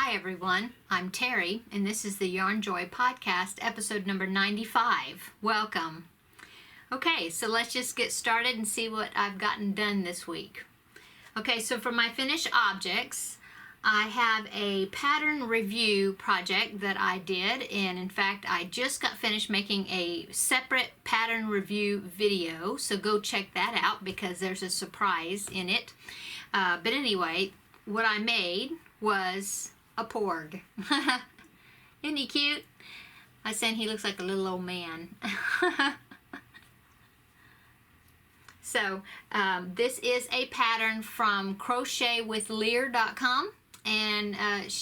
Hi everyone, I'm Terry, and this is the Yarnjoy podcast, episode number 95. Welcome. Okay, so let's just get started and see what I've gotten done this week. Okay, so for my finished objects, I have a pattern review project that I did, and in fact, I just got finished making a separate pattern review video, so go check that out because there's a surprise in it. But anyway, what I made was a Porg. Isn't he cute? I said he looks like a little old man. So this is a pattern from crochetwithlear.com, and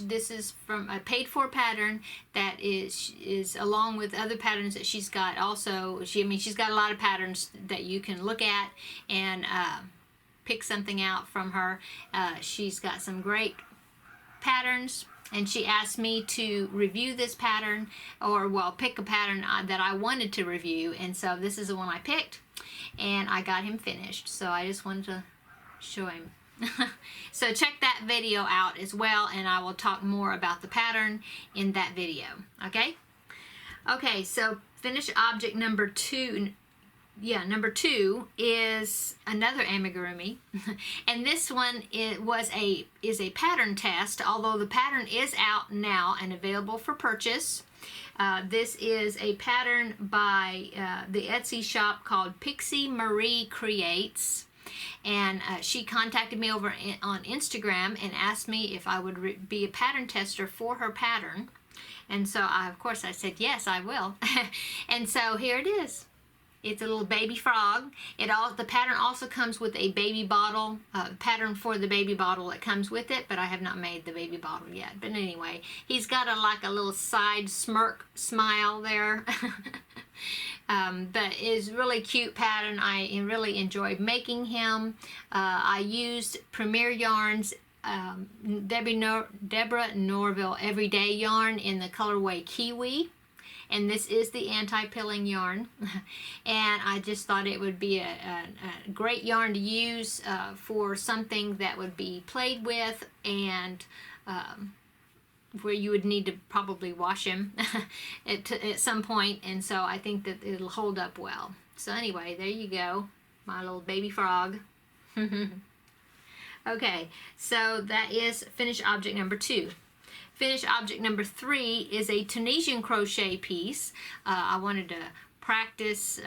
this is from a paid-for pattern that is along with other patterns that she's got. Also, she's got a lot of patterns that you can look at and pick something out from her. She's got some great patterns, and she asked me to review this pattern, or pick a pattern that I wanted to review, and so this is the one I picked, and I got him finished, so I just wanted to show him. So check that video out as well, and I will talk more about the pattern in that video. Okay, so finished object number two. Number two is another amigurumi, and this one is a pattern test, although the pattern is out now and available for purchase. This is a pattern by the Etsy shop called Pixie Marie Creates, and she contacted me over on Instagram and asked me if I would be a pattern tester for her pattern, and so of course I said yes, I will. And so here it is. It's a little baby frog. The pattern also comes with a baby bottle, pattern for the baby bottle that comes with it, but I have not made the baby bottle yet. But anyway, he's got a little side smirk smile there. But it's really cute pattern. I really enjoyed making him. I used Premier Yarns Deborah Norville Everyday yarn in the colorway Kiwi. And this is the anti-pilling yarn, and I just thought it would be a great yarn to use for something that would be played with, and where you would need to probably wash him at some point, and so I think that it'll hold up well. So anyway, there you go, my little baby frog. Okay, so that is finished object number two. Finished object number three is a Tunisian crochet piece. I wanted to practice,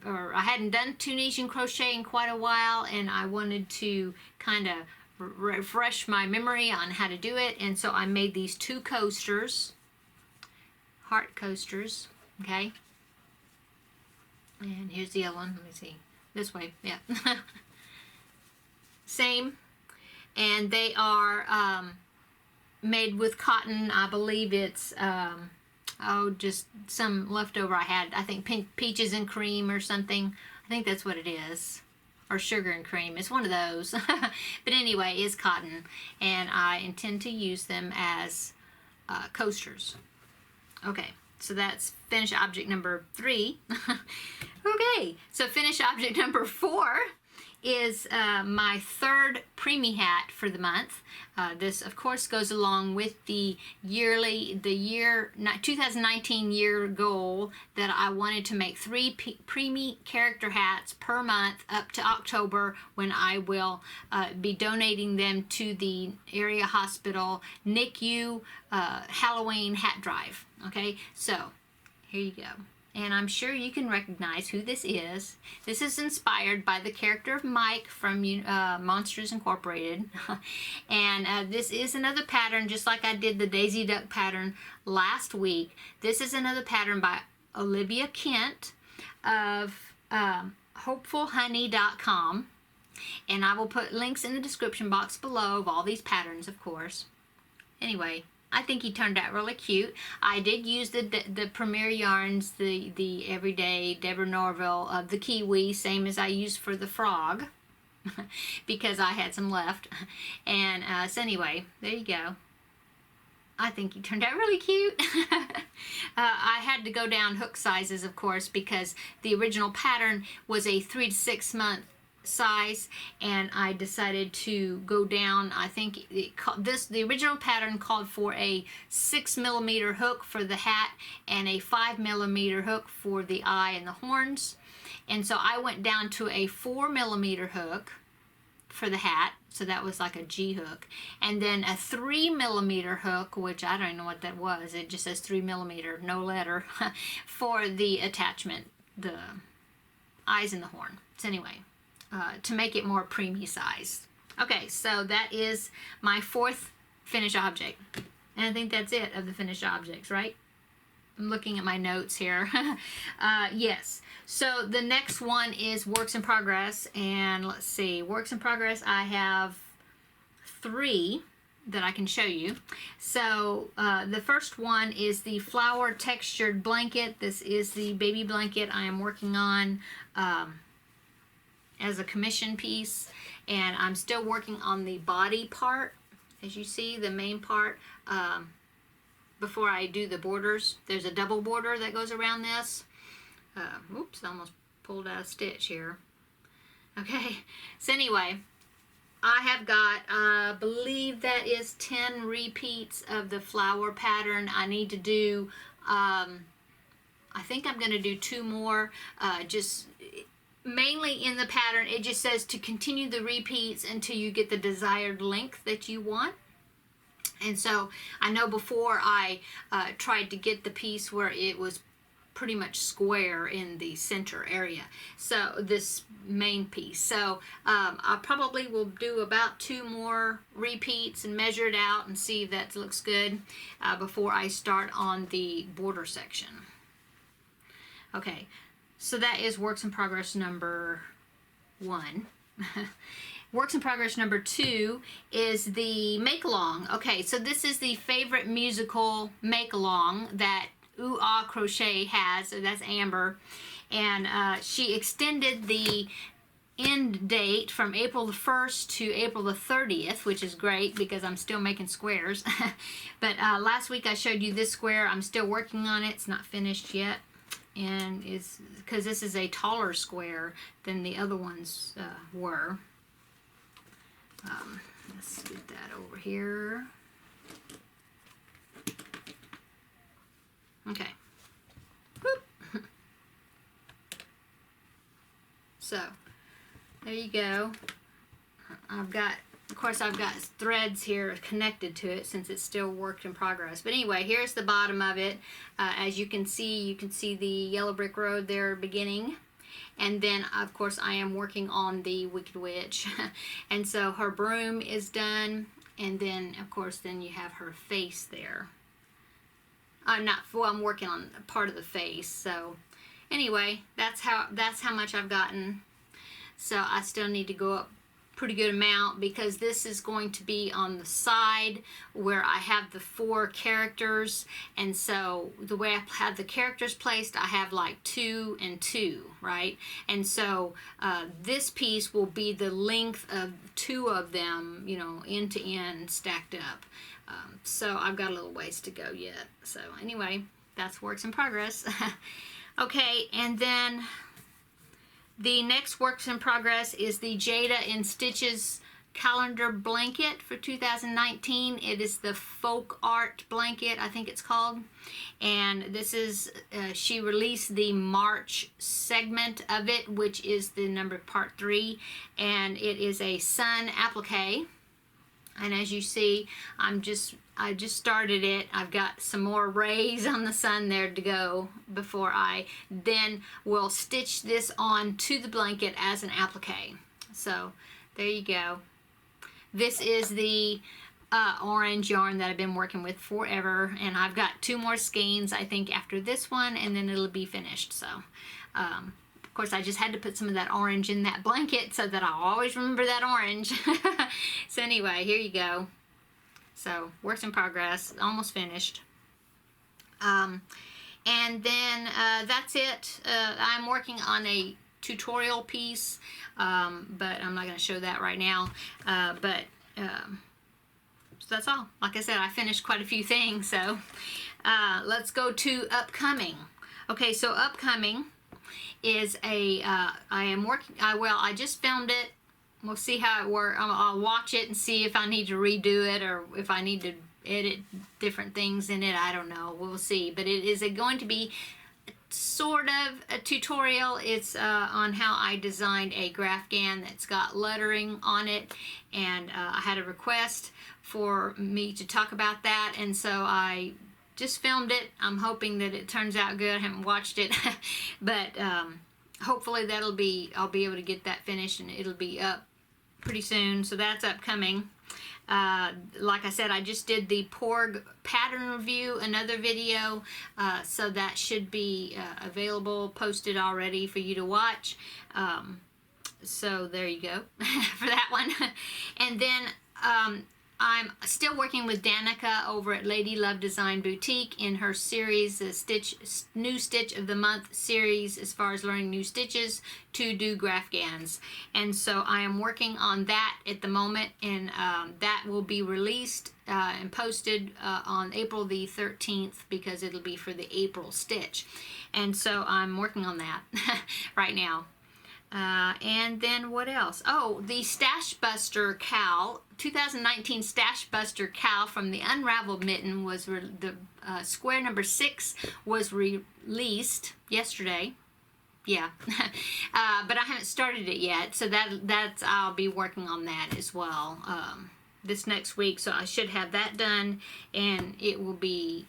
or I hadn't done Tunisian crochet in quite a while, and I wanted to kind of refresh my memory on how to do it, and so I made these two coasters, heart coasters, okay? And here's the other one. Let me see. This way, yeah. Same, and they are made with cotton. I believe it's just some leftover I had. I think peaches and cream or something. I think that's what it is, or sugar and cream. It's one of those. But anyway, it's cotton, and I intend to use them as coasters. Okay, so that's finished object number three. Okay, so finished object number four is my third preemie hat for the month. This, of course, goes along with the 2019 year goal that I wanted to make 3 preemie character hats per month up to October, when I will be donating them to the area hospital NICU Halloween hat drive. Okay, so here you go. And I'm sure you can recognize who this is. This is inspired by the character of Mike from Monsters Incorporated. And this is another pattern, just like I did the Daisy Duck pattern last week. This is another pattern by Olivia Kent of hopefulhoney.com. And I will put links in the description box below of all these patterns, of course. Anyway, I think he turned out really cute. I did use the Premier Yarns, the Everyday Deborah Norville of the Kiwi, same as I used for the frog, because I had some left. And so anyway, there you go. I think he turned out really cute. I had to go down hook sizes, of course, because the original pattern was a 3 to 6 month size, and I decided to go down. I think the original pattern called for a 6mm hook for the hat and a 5mm hook for the eye and the horns, and so I went down to a 4mm hook for the hat, so that was like a G hook, and then a 3mm hook, which I don't know what that was, it just says 3mm, no letter, for the attachment, the eyes and the horn. So anyway, to make it more preemie size. Okay, so that is my 4th finished object, and I think that's it of the finished objects, right? I'm looking at my notes here. Yes. So the next one is works in progress, and let's see, works in progress, I have 3 that I can show you. So the first one is the flower textured blanket. This is the baby blanket I am working on as a commission piece, and I'm still working on the body part. As you see, the main part, before I do the borders, there's a double border that goes around this. Oops, I almost pulled out a stitch here. Okay, so anyway, I have got, I believe that is 10 repeats of the flower pattern. I need to do, I think I'm going to do 2 more, just mainly in the pattern. It just says to continue the repeats until you get the desired length that you want. And so I know before I tried to get the piece where it was pretty much square in the center area, so this main piece, so I probably will do about 2 more repeats and measure it out and see if that looks good before I start on the border section. Okay, so that is works in progress number 1. Works in progress number 2 is the make-along. Okay, so this is the favorite musical make-along that Ooh Ah Crochet has. So that's Amber, and she extended the end date from April the 1st to April the 30th, which is great because I'm still making squares. But last week I showed you this square. I'm still working on it. It's not finished yet, and it's because this is a taller square than the other ones were. Let's get that over here. Okay. Whoop. So, there you go. I've got threads here connected to it since it's still work in progress. But anyway, here's the bottom of it. As you can see the yellow brick road there beginning. And then, of course, I am working on the Wicked Witch. And so her broom is done. And then, of course, then you have her face there. I'm working on part of the face. So, anyway, that's how much I've gotten. So, I still need to go up pretty good amount because this is going to be on the side where I have the 4 characters, and so the way I have the characters placed, I have like 2 and 2, right? And so this piece will be the length of 2 of them, you know, end to end stacked up. So I've got a little ways to go yet. So anyway, that's works in progress. Okay, and then the next works in progress is the Jada in Stitches calendar blanket for 2019. It is the folk art blanket, I think it's called. And this is, she released the March segment of it, which is the number part 3. And it is a sun applique. And as you see, I just started it. I've got some more rays on the sun there to go before I then will stitch this on to the blanket as an applique. So there you go. This is the orange yarn that I've been working with forever, and I've got 2 more skeins I think after this one, and then it'll be finished. So of course, I just had to put some of that orange in that blanket so that I'll always remember that orange. So anyway, here you go. So, works in progress, almost finished. And then that's it. I'm working on a tutorial piece, but I'm not going to show that right now. So that's all. Like I said, I finished quite a few things, so let's go to upcoming. Okay, so upcoming, is I am working, I just filmed it. We'll see how it works. I'll watch it and see if I need to redo it or if I need to edit different things in it. I don't know. We'll see. But it is going to be sort of a tutorial. It's on how I designed a Graphgan that's got lettering on it, and I had a request for me to talk about that, and so I just filmed it. I'm hoping that it turns out good. I haven't watched it, but hopefully I'll be able to get that finished, and it'll be up pretty soon. So that's upcoming. Like I said, I just did the Porg pattern review, another video, so that should be available, posted already for you to watch. So there you go for that one. And then I'm still working with Danica over at Lady Love Design Boutique in her series, the New Stitch of the Month series, as far as learning new stitches to do Graphgans. And so I am working on that at the moment, and that will be released and posted on April the 13th, because it'll be for the April stitch. And so I'm working on that right now. And then what else? Oh, the Stash Buster cowl, 2019 Stash Buster cowl from the Unraveled Mitten was the square number 6 was released yesterday. Yeah, but I haven't started it yet, so that's I'll be working on that as well this next week. So I should have that done, and it will be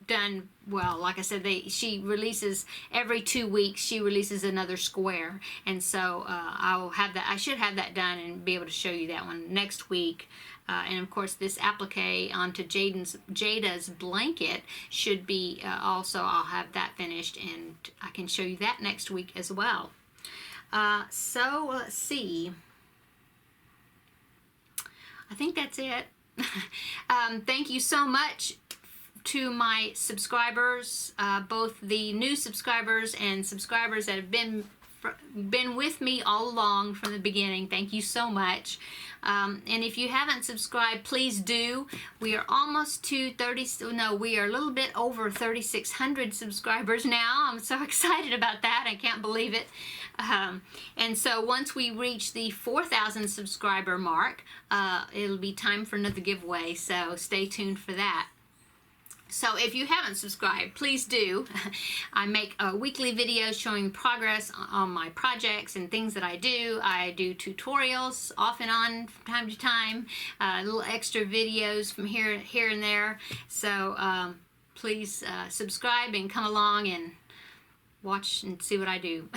done. Well, like I said, she releases every 2 weeks. She releases another square, and so I'll have that. I should have that done and be able to show you that one next week. And of course, this applique onto Jada's blanket should be also. I'll have that finished, and I can show you that next week as well. So let's see. I think that's it. Thank you so much to my subscribers, both the new subscribers and subscribers that have been with me all along from the beginning. Thank you so much. And if you haven't subscribed, please do. We are almost to we are a little bit over 3,600 subscribers now. I'm so excited about that. I can't believe it. And so once we reach the 4,000 subscriber mark, it'll be time for another giveaway. So stay tuned for that. So if you haven't subscribed, please do. I make weekly videos showing progress on my projects and things that I do. I do tutorials off and on from time to time, little extra videos from here and there. So please subscribe and come along and watch and see what I do.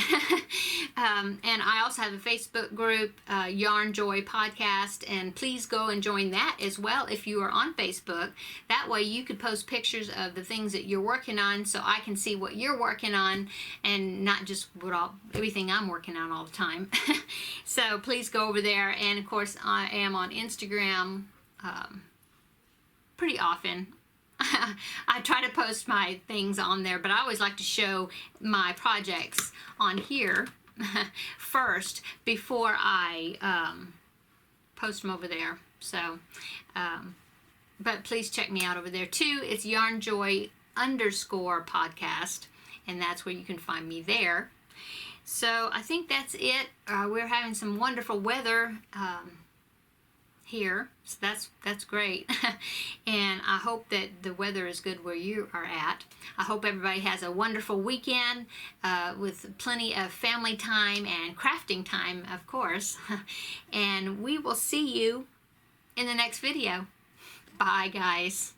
And I also have a Facebook group, Yarnjoy Podcast, and please go and join that as well if you are on Facebook. That way you could post pictures of the things that you're working on, so I can see what you're working on and not just everything I'm working on all the time. So please go over there. And of course, I am on Instagram pretty often. I try to post my things on there, but I always like to show my projects on here first before I post them over there. So, but please check me out over there too. It's Yarnjoy _podcast, and that's where you can find me there. So I think that's it. We're having some wonderful weather here, so that's great. And I hope that the weather is good where you are at. I hope everybody has a wonderful weekend with plenty of family time and crafting time, of course. And we will see you in the next video. Bye, guys.